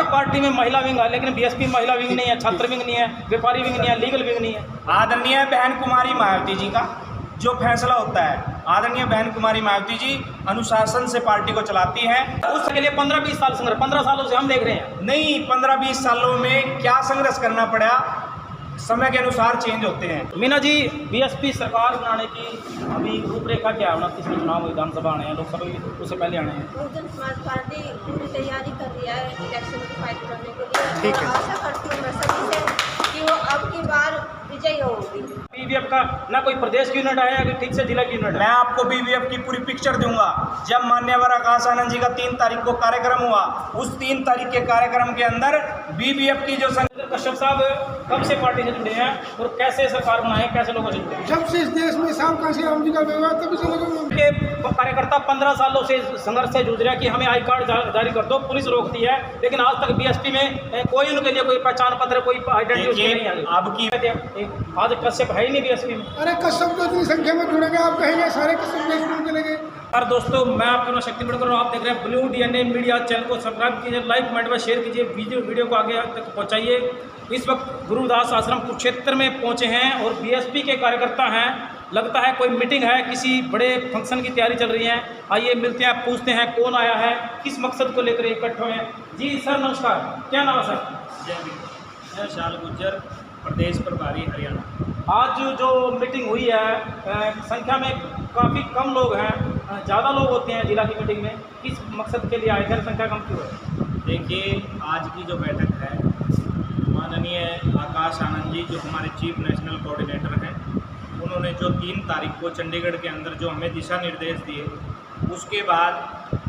हर party में महिला wing है, लेकिन बीएसपी में महिला विंग नहीं है, छात्र विंग नहीं है, व्यापारी विंग नहीं है, लीगल विंग नहीं है। आदरणीय बहन कुमारी मायावती जी का जो फैसला होता है, आदरणीय बहन कुमारी मायावती जी अनुशासन से पार्टी को चलाती हैं। उसके लिए 15-20 साल संघर्ष, 15 सालों से हम देख रहे हैं। नहीं, 15-20 सालों में क्या संघर्ष करना पड़ा, समय के अनुसार चेंज होते हैं। मीना जी, बीएसपी सरकार बनाने की अभी रूपरेखा क्या है? 29 में चुनाव विधानसभा आने हैं, लोकसभा भी उससे पहले आने हैं। बहुजन समाज पार्टी पूरी तैयारी कर रही है इलेक्शन की फाइट करने के लिए। ठीक है। आशा करती हूँ मैं सभी से कि वो अब की बार विजयी होगी। बीबीएफ का ना कोई प्रदेश की यूनिट है, ठीक से जिला की यूनिट है। मैं आपको बीबीएफ की पूरी पिक्चर दूंगा। जब मान्यवर आकाश आनंद जी का 3 तारीख को कार्यक्रम हुआ, उस 3 तारीख के कार्यक्रम के अंदर बीबीएफ की जो कश्यप साहब कब से पार्टी से जुड़े हैं और कैसे सरकार बनाए, कैसे लोगों से जुड़े हैं? जब से इस देश में साहब कांशीराम जी का व्यवहार तभी से लगे के कार्यकर्ता 15 सालों से संघर्ष से जूझ रहे हैं कि हमें आई कार्ड जारी कर दो, पुलिस रोकती है, लेकिन आज तक बीएसपी में कोई उनके लिए कोई पहचान पत्र, कोई आइडेंटिटी नहीं है। अब की आज कश्यप है ही नहीं बीएसपी में। अरे कश्यप तो इतनी संख्या में जुड़ेंगे, आप कहेंगे सारे कश्यप देश में चले गए। और दोस्तों, मैं आपका शक्ति बढ़कर आप देख रहे हैं ब्लू डीएनए मीडिया। चैनल को सब्सक्राइब कीजिए, लाइक कमेंट में शेयर कीजिए, वीडियो को आगे तक पहुंचाइए। इस वक्त गुरुदास आश्रम कुरुक्षेत्र में पहुंचे हैं और बीएसपी के कार्यकर्ता हैं। लगता है कोई मीटिंग है, किसी बड़े फंक्शन की तैयारी चल रही है। आइए मिलते हैं, पूछते हैं कौन आया है, किस मकसद को लेकर इकट्ठे हुए हैं। जी सर नमस्कार, क्या नाम है सर? जय विशाल गुज्जर, प्रदेश प्रभारी हरियाणा। आज जो मीटिंग हुई है, संख्या में काफ़ी कम लोग हैं, ज़्यादा लोग होते हैं जिला की मीटिंग में, किस मकसद के लिए आए थे? संख्या कम क्यों है? देखिए, आज की जो बैठक है, माननीय आकाश आनंद जी जो हमारे चीफ नेशनल कोऑर्डिनेटर हैं, उन्होंने जो 3 तारीख को चंडीगढ़ के अंदर जो हमें दिशा निर्देश दिए, उसके बाद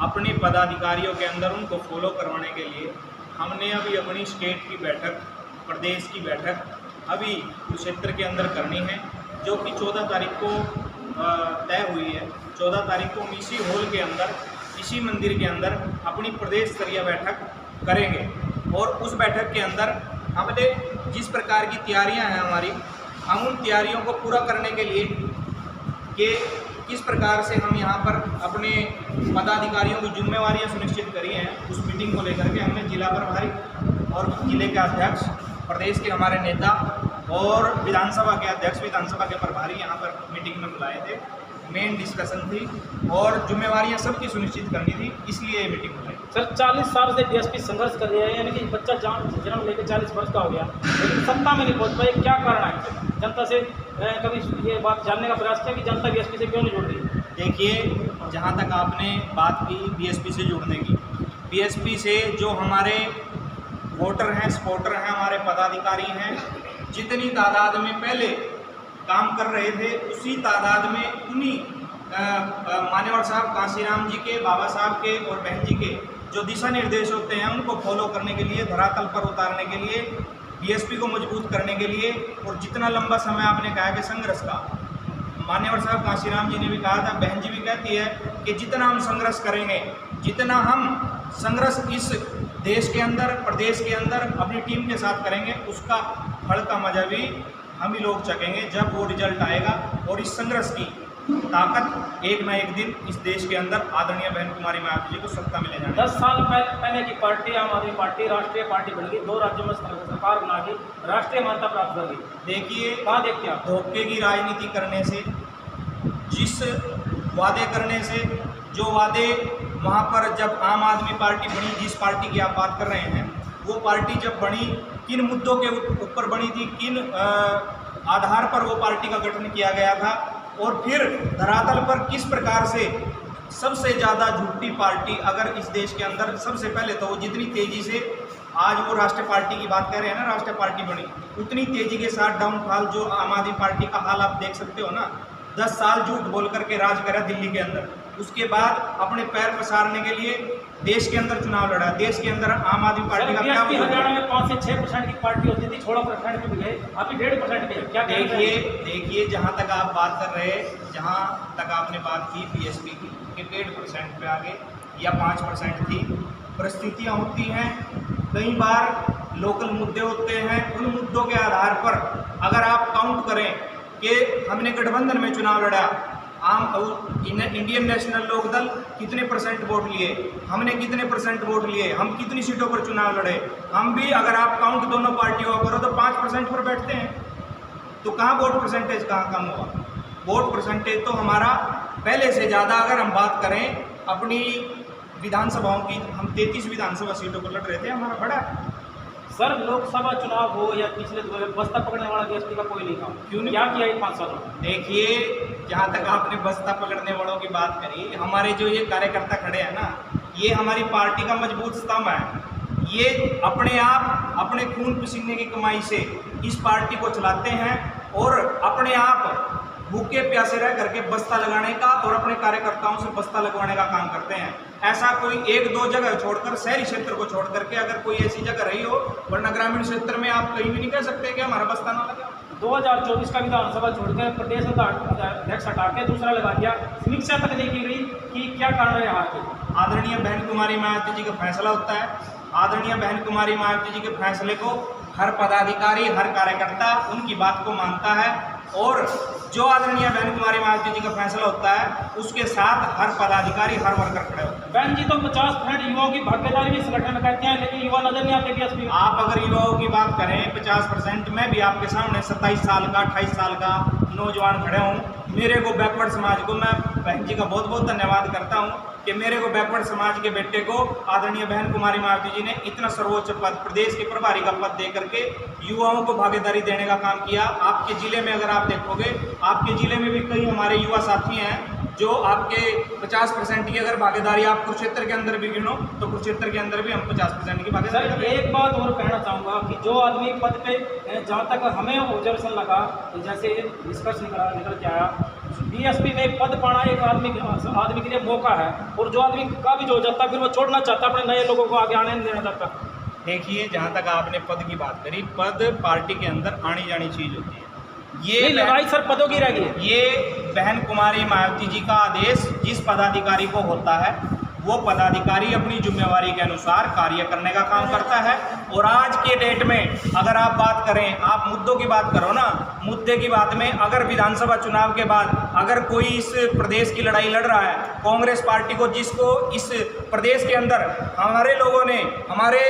अपने पदाधिकारियों के अंदर उनको फॉलो करवाने के लिए हमने अभी अपनी स्टेट की बैठक, प्रदेश की बैठक अभी कुरुक्षेत्र के अंदर करनी है, जो कि 14 तारीख को तय हुई है। 14 तारीख को हम इसी हॉल के अंदर, इसी मंदिर के अंदर अपनी प्रदेश स्तरीय बैठक करेंगे। और उस बैठक के अंदर हमने जिस प्रकार की तैयारियां हैं हमारी, हम उन तैयारियों को पूरा करने के लिए कि किस प्रकार से हम यहाँ पर अपने पदाधिकारियों की जिम्मेवारियाँ सुनिश्चित करी हैं, उस मीटिंग को लेकर के हमने जिला प्रभारी और जिले के अध्यक्ष, प्रदेश के हमारे नेता और विधानसभा के अध्यक्ष, विधानसभा के प्रभारी यहाँ पर मीटिंग में बुलाए थे। मेन डिस्कशन थी और जिम्मेवारियाँ सबकी सुनिश्चित करनी थी, इसलिए ये मीटिंग बुलाई। सर 40 साल से बीएसपी संघर्ष कर रही है, यानी कि बच्चा जन्म लेकर 40 वर्ष का हो गया, लेकिन सत्ता में नहीं पहुंच पाए, क्या कारण है? जनता से कभी ये बात जानने का प्रयास किया कि जनता बीएसपी से क्यों नहीं जुड़ रही? देखिए, जहाँ तक आपने बात की बीएसपी से जुड़ने की, बीएसपी से जो हमारे वोटर हैं, सपोर्टर हैं, हमारे पदाधिकारी हैं, जितनी तादाद में पहले काम कर रहे थे, उसी तादाद में उन्हीं मान्यवर साहब कांशीराम जी के, बाबा साहब के और बहन जी के जो दिशा निर्देश होते हैं, उनको फॉलो करने के लिए, धरातल पर उतारने के लिए, बीएसपी को मजबूत करने के लिए, और जितना लंबा समय आपने कहा कि संघर्ष का, मान्यवर साहब कांशीराम जी ने भी कहा था, बहन जी भी कहती है कि जितना हम संघर्ष करेंगे, जितना हम संघर्ष इस देश के अंदर, प्रदेश के अंदर अपनी टीम के साथ करेंगे, उसका फल का मजा भी हम ही लोग चखेंगे जब वो रिजल्ट आएगा। और इस संघर्ष की ताकत एक न एक दिन इस देश के अंदर आदरणीय बहन कुमारी मायावती जी को सत्ता मिले जाएगी। 10 साल पहले की पार्टी आम आदमी पार्टी राष्ट्रीय पार्टी बन गई, 2 राज्यों में सरकार बना गई, राष्ट्रीय मान्यता प्राप्त कर गई। देखिए, कहाँ देखते हैं आप? धोखे की राजनीति करने से, जिस वादे करने से, जो वादे वहाँ पर जब आम आदमी पार्टी बनी, जिस पार्टी की आप बात कर रहे हैं, वो पार्टी जब बनी, किन मुद्दों के ऊपर बनी थी, किन आधार पर वो पार्टी का गठन किया गया था, और फिर धरातल पर किस प्रकार से सबसे ज़्यादा झूठी पार्टी अगर इस देश के अंदर, सबसे पहले तो वो जितनी तेज़ी से आज वो राष्ट्रीय पार्टी की बात कर रहे हैं ना, राष्ट्रीय पार्टी बनी, उतनी तेज़ी के साथ डाउनफॉल जो आम आदमी पार्टी का हाल आप देख सकते हो ना। 10 साल झूठ बोल करके राज करा दिल्ली के अंदर, उसके बाद अपने पैर पसारने के लिए देश के अंदर चुनाव लड़ा। देश के अंदर आम आदमी पार्टी का क्या, हरियाणा में 5 से 6% की पार्टी होती थी, 16% पे भी गए, अभी 1.5% पे क्या? देखिए, जहाँ तक आप बात कर रहे हैं, जहाँ तक आपने बात की बीएसपी की कि 1.5% पे आगे या 5% थी, परिस्थितियाँ होती हैं, कई बार लोकल मुद्दे होते हैं, उन मुद्दों के आधार पर अगर आप काउंट करें कि हमने गठबंधन में चुनाव लड़ा इंडियन नेशनल लोकदल कितने परसेंट वोट लिए, हमने कितने परसेंट वोट लिए, हम कितनी सीटों पर चुनाव लड़े। हम भी अगर आप काउंट दोनों पार्टियों का करो तो 5% पर बैठते हैं, तो कहाँ वोट परसेंटेज कहाँ कम हुआ। वोट परसेंटेज तो हमारा पहले से ज़्यादा, अगर हम बात करें अपनी विधानसभाओं की, हम 33 विधानसभा सीटों पर लड़ रहे थे, हमारा बड़ा। सर लोकसभा चुनाव हो या पिछले बस्ता पकड़ने वाला बीएसपी का कोई नहीं था, क्यों नहीं? क्या किया ये 5 सालों में? देखिए, जहाँ तक आपने बस्ता पकड़ने वालों की बात करी, हमारे जो ये कार्यकर्ता खड़े हैं ना, ये हमारी पार्टी का मजबूत स्तंभ है। ये अपने आप अपने खून पसीने की कमाई से इस पार्टी को चलाते हैं और अपने आप भूखे प्यासे रह करके बस्ता लगाने का और अपने कार्यकर्ताओं से बस्ता लगवाने का काम करते हैं। ऐसा कोई 1-2 जगह छोड़कर, शहरी क्षेत्र को छोड़ करके अगर कोई ऐसी जगह रही हो, वरना ग्रामीण क्षेत्र में आप कहीं भी नहीं कह सकते कि हमारा बस्ता ना लगा। 2024 का विधानसभा छोड़कर प्रदेश अध्यक्ष हटा के दूसरा लगा दिया, समीक्षा तक नहीं की गई कि क्या कारण है यहाँ के। आदरणीय बहन कुमारी मायावती जी का फैसला होता है। आदरणीय बहन कुमारी मायावती जी के फैसले को हर पदाधिकारी, हर कार्यकर्ता उनकी बात को मानता है और जो आदरणीय बहन कुमारी मायावती जी का फैसला होता है उसके साथ हर पदाधिकारी, हर वर्कर खड़े होते हैं। बहन जी तो 50% युवाओं की भागीदारी भी संगठन में करते हैं, लेकिन युवा नजर नहीं आते बीएसपी में। आप अगर युवाओं की बात करें 50%, मैं भी आपके सामने 27 साल का, 28 साल का नौजवान खड़े हूँ। मेरे को बैकवर्ड समाज को मैं बहन जी का बहुत बहुत धन्यवाद करता हूँ कि मेरे को बैकवर्ड समाज के बेटे को आदरणीय बहन कुमारी मायावती जी ने इतना सर्वोच्च पद, प्रदेश के प्रभारी का पद दे करके युवाओं को भागीदारी देने का काम किया। आपके ज़िले में अगर आप देखोगे, आपके ज़िले में भी कई हमारे युवा साथी हैं जो आपके 50% की अगर भागीदारी आप कुरुक्षेत्र के अंदर भी गिनो तो कुरुक्षेत्र के अंदर भी हम 50% की भागीदारी। सर एक बात और कहना चाहूँगा कि जो आदमी पद पे, जहाँ तक हमें ऑब्जर्वेशन लगा, जैसे निष्कर्ष निकल के आया, बीएसपी में पद पाना एक आदमी के लिए मौका है और जो आदमी का भी जो जाता फिर वो छोड़ना चाहता, अपने नए लोगों को आगे आने नहीं देना चाहता। देखिए, जहाँ तक आपने पद की बात करी, पद पार्टी के अंदर आनी जानी चीज़ होती है। ये लड़ाई सर पदों की रह गई है। ये बहन कुमारी मायावती जी का आदेश जिस पदाधिकारी को होता है वो पदाधिकारी अपनी जिम्मेवारी के अनुसार कार्य करने का काम करता है। और आज के डेट में अगर आप बात करें, आप मुद्दों की बात करो ना, मुद्दे की बात में अगर विधानसभा चुनाव के बाद अगर कोई इस प्रदेश की लड़ाई लड़ रहा है, कांग्रेस पार्टी को, जिसको इस प्रदेश के अंदर हमारे लोगों ने, हमारे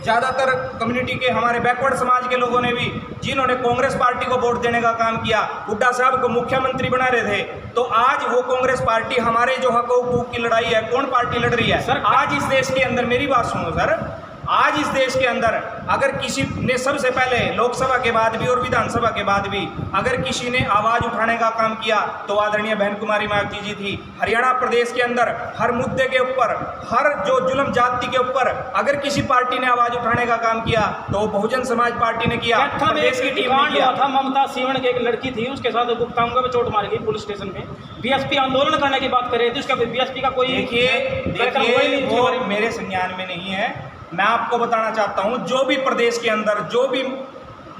ज़्यादातर कम्युनिटी के, हमारे बैकवर्ड समाज के लोगों ने भी, जिन्होंने कांग्रेस पार्टी को वोट देने का काम किया, हुड्डा साहब को मुख्यमंत्री बना रहे थे, तो आज वो कांग्रेस पार्टी हमारे जो हक हकूक की लड़ाई है, कौन पार्टी लड़ रही है सर? आज इस देश के अंदर, मेरी बात सुनो सर, आज इस देश के अंदर अगर किसी ने, सबसे पहले लोकसभा के बाद भी और विधानसभा के बाद भी अगर किसी ने आवाज़ उठाने का काम किया तो आदरणीय बहन कुमारी मायावती जी थी। हरियाणा प्रदेश के अंदर हर मुद्दे के ऊपर, हर जो जुल्म जाति के ऊपर अगर किसी पार्टी ने आवाज़ उठाने का काम किया तो वो बहुजन समाज पार्टी ने किया, प्रदेश की टीम ने किया था। ममता सीवन की एक लड़की थी, उसके साथ गुप्तांगों में चोट मारी गई पुलिस स्टेशन में। बीएसपी आंदोलन करने की बात कर रहे थे, उसका बीएसपी का कोई देखिए वो मेरे संज्ञान में नहीं है। मैं आपको बताना चाहता हूं, जो भी प्रदेश के अंदर जो भी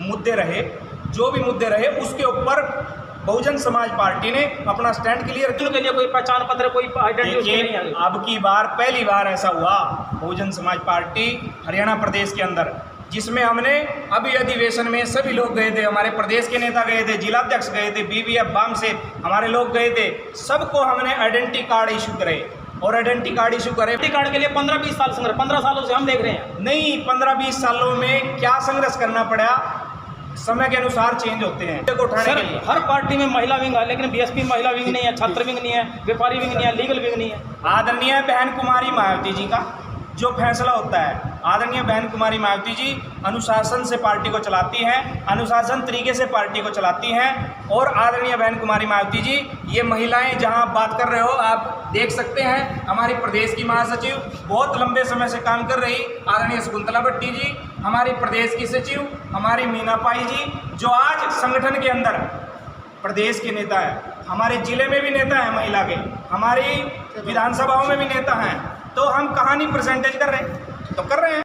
मुद्दे रहे उसके ऊपर बहुजन समाज पार्टी ने अपना स्टैंड क्लियर किया। के लिए कोई पहचान पत्र, कोई आइडेंटिटी नहीं है। अब की बार पहली बार ऐसा हुआ बहुजन समाज पार्टी हरियाणा प्रदेश के अंदर, जिसमें हमने अभी अधिवेशन में सभी लोग गए थे, हमारे प्रदेश के नेता गए थे, जिलाध्यक्ष गए थे, बीबीएफ बाम से हमारे लोग गए थे, सबको हमने आइडेंटिटी कार्ड इशू करे और आइडेंटिटी कार्ड इशू करे। आइडेंटिटी कार्ड के लिए 15-20 साल संघर्ष, 15 सालों से हम देख रहे हैं। नहीं, 15-20 सालों में क्या संघर्ष करना पड़ा, समय के अनुसार चेंज होते हैं। सर हर पार्टी में महिला विंग है, लेकिन बीएसपी में महिला विंग नहीं है, छात्र विंग नहीं है, व्यापारी विंग नहीं है, लीगल विंग नहीं है। आदरणीय बहन कुमारी मायावती जी का जो फैसला होता है, आदरणीय बहन कुमारी मायावती जी अनुशासन से पार्टी को चलाती हैं, अनुशासन तरीके से पार्टी को चलाती हैं। और आदरणीय बहन कुमारी मायावती जी, ये महिलाएं जहां आप बात कर रहे हो, आप देख सकते हैं हमारी प्रदेश की महासचिव बहुत लंबे समय से काम कर रही आदरणीय शकुंतला भट्टी जी, हमारी प्रदेश की सचिव हमारी मीना पाई जी, जो आज संगठन के अंदर प्रदेश के नेता है, हमारे जिले में भी नेता हैं महिला के, हमारी विधानसभाओं में भी नेता हैं। तो हम कहानी परसेंटेज कर रहे हैं तो कर रहे हैं।